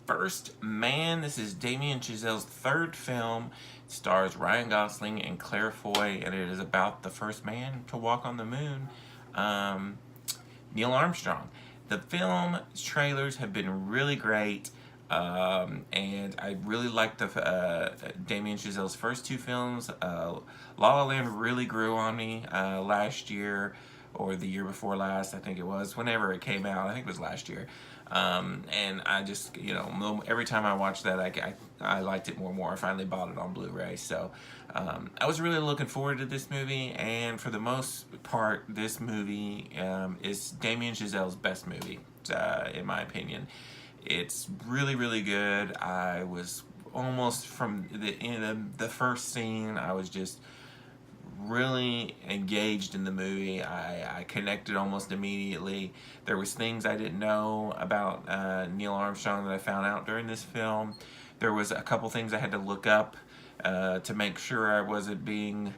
First Man. This is Damien Chazelle's third film. It stars Ryan Gosling and Claire Foy, and it is about the first man to walk on the moon, um, Neil Armstrong. The film trailers have been really great, and I really liked the Damien Chazelle's first two films. La La Land really grew on me last year, or the year before last, I think it was, whenever it came out. I think it was last year. And I just, every time I watched that, I liked it more and more. I finally bought it on Blu-ray. So I was really looking forward to this movie, and for the most part, this movie is Damien Chazelle's best movie, in my opinion. It's really, really good. I was almost from the end of the first scene, I was just really engaged in the movie. I connected almost immediately. There was things I didn't know about Neil Armstrong that I found out during this film. There was a couple things I had to look up to make sure I wasn't being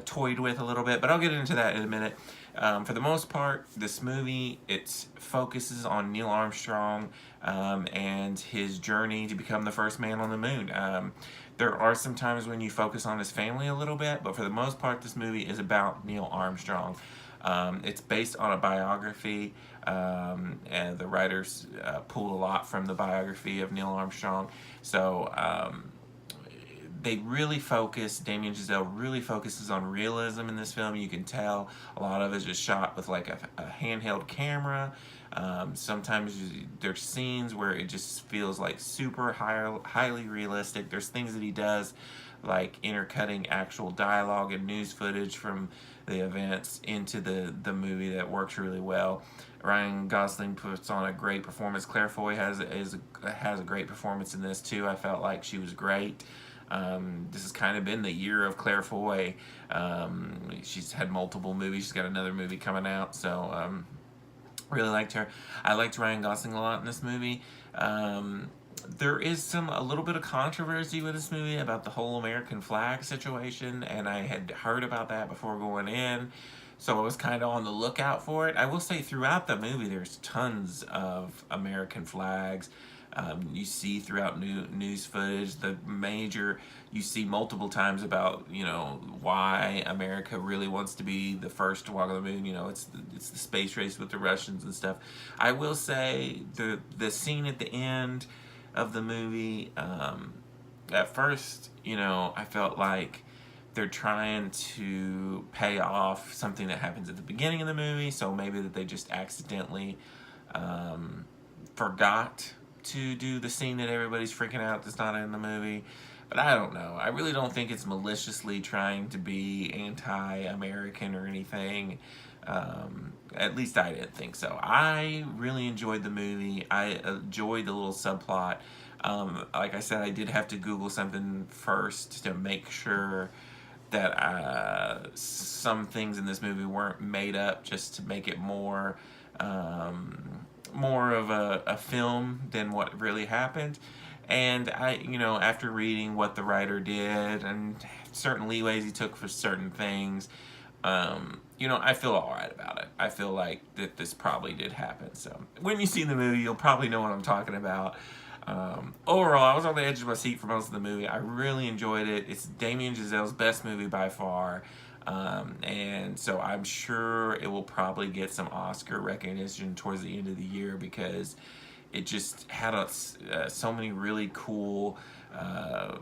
toyed with a little bit, but I'll get into that in a minute. For the most part, this movie, it focuses on Neil Armstrong and his journey to become the first man on the moon. There are some times when you focus on his family a little bit, but for the most part, this movie is about Neil Armstrong. It's based on a biography, and the writers pulled a lot from the biography of Neil Armstrong. So they really focus, Damien Chazelle really focuses on realism in this film. You can tell a lot of it is just shot with like a handheld camera. Sometimes there's scenes where it just feels like super highly realistic. There's things that he does, like intercutting actual dialogue and news footage from the events into the movie, that works really well. Ryan Gosling puts on a great performance. Claire Foy has a great performance in this too. I felt like she was great. This has kind of been the year of Claire Foy. She's had multiple movies. She's got another movie coming out, so really liked her. I liked Ryan Gosling a lot in this movie. There is a little bit of controversy with this movie about the whole American flag situation, and I had heard about that before going in, so I was kind of on the lookout for it. I will say throughout the movie there's tons of American flags. You see throughout news footage, you see multiple times about, why America really wants to be the first to walk on the moon. It's the space race with the Russians and stuff. I will say the scene at the end of the movie, at first, I felt like they're trying to pay off something that happens at the beginning of the movie, so maybe that they just accidentally forgot to do the scene that everybody's freaking out that's not in the movie. But I don't know. I really don't think it's maliciously trying to be anti-American or anything. At least I didn't think so. I really enjoyed the movie. I enjoyed the little subplot. Like I said, I did have to Google something first to make sure that some things in this movie weren't made up just to make it more of a film than what really happened. And after reading what the writer did and certain leeways he took for certain things, I feel all right about it. I feel like that this probably did happen. So when you see the movie, you'll probably know what I'm talking about. Overall, I was on the edge of my seat for most of the movie. I really enjoyed it. It's Damien Chazelle's best movie by far. And so I'm sure it will probably get some Oscar recognition towards the end of the year, because it just had so many really cool, I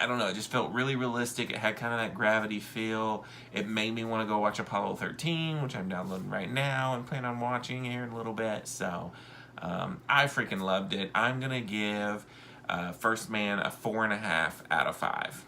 don't know, it just felt really realistic. It had kind of that Gravity feel. It made me want to go watch Apollo 13, which I'm downloading right now and plan on watching here in a little bit. So I freaking loved it. I'm going to give First Man a 4.5 out of 5.